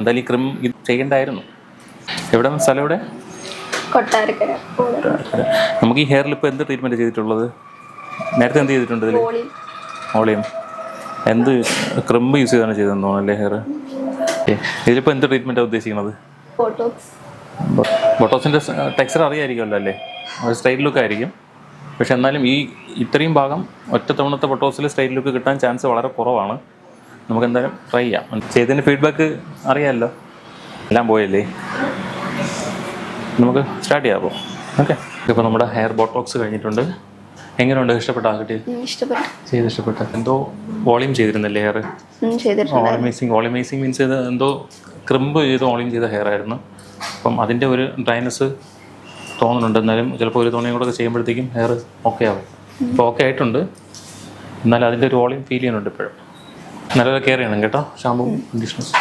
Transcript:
എന്തായാലും ഈ ക്രിം ഇത് ചെയ്യണ്ടായിരുന്നു. എവിടെ സ്ഥലം എവിടെ? കൊട്ടാരക്കര. നമുക്ക് ഈ ഹെയറിൽ ഇപ്പോൾ എന്ത് ട്രീറ്റ്മെൻറ്റ് ചെയ്തിട്ടുള്ളത്? നേരത്തെ എന്ത് ചെയ്തിട്ടുണ്ട് ഇതിൽ? ഓളിയം. എന്ത് ക്രിമ്പ് യൂസ് ചെയ്താണ് ചെയ്തതെന്ന് തോന്നുന്നല്ലേ ഹെയർ? ഇതിലിപ്പോൾ എന്ത് ട്രീറ്റ്മെൻറ്റാണ് ഉദ്ദേശിക്കുന്നത്? ബൊട്ടോക്സിൻ്റെ ടെക്സ്ചർ അറിയാമായിരിക്കുമല്ലോ അല്ലേ? ഒരു സ്ട്രൈറ്റ് ലുക്ക് ആയിരിക്കും. പക്ഷെ എന്നാലും ഈ ഇത്രയും ഭാഗം ഒറ്റ തവണത്തെ ബൊട്ടോക്സിൽ സ്ട്രൈറ്റ് ലുക്ക് കിട്ടാൻ ചാൻസ് വളരെ കുറവാണ്. നമുക്ക് എന്തായാലും ട്രൈ ചെയ്യാം. ചെയ്തതിൻ്റെ ഫീഡ്ബാക്ക് അറിയാമല്ലോ. എല്ലാം പോയല്ലേ, നമുക്ക് സ്റ്റാർട്ട് ചെയ്യാമോ? ഓക്കെ. ഇപ്പോൾ നമ്മുടെ ഹെയർ ബോട്ടോക്സ് കഴിഞ്ഞിട്ടുണ്ട്. എങ്ങനെയുണ്ട്? ഇഷ്ടപ്പെട്ടോ? ഇഷ്ടപ്പെട്ടു. എന്തോ വോളിയം ചെയ്തിരുന്നല്ലേ ഹെയർ? വോളിമൈസിങ് മീൻസ് ഇത് എന്തോ ക്രിമ്പ് ചെയ്ത് വോളിയം ചെയ്ത ഹെയർ ആയിരുന്നു. അപ്പം അതിൻ്റെ ഒരു ഡ്രൈനെസ് തോന്നുന്നുണ്ട്. എന്നാലും ചിലപ്പോൾ ഒരു തവണയും കൂടെ ചെയ്യുമ്പോഴത്തേക്കും ഹെയർ ഓക്കെ ആവും. ഇപ്പോൾ ഓക്കെ ആയിട്ടുണ്ട്. എന്നാലും അതിൻ്റെ ഒരു വോളിയം ഫീൽ ചെയ്യുന്നുണ്ട് ഇപ്പോഴും. നല്ല കെയർ ചെയ്യണം കേട്ടോ, ഷാമ്പൂ കണ്ടീഷണേഴ്സ്.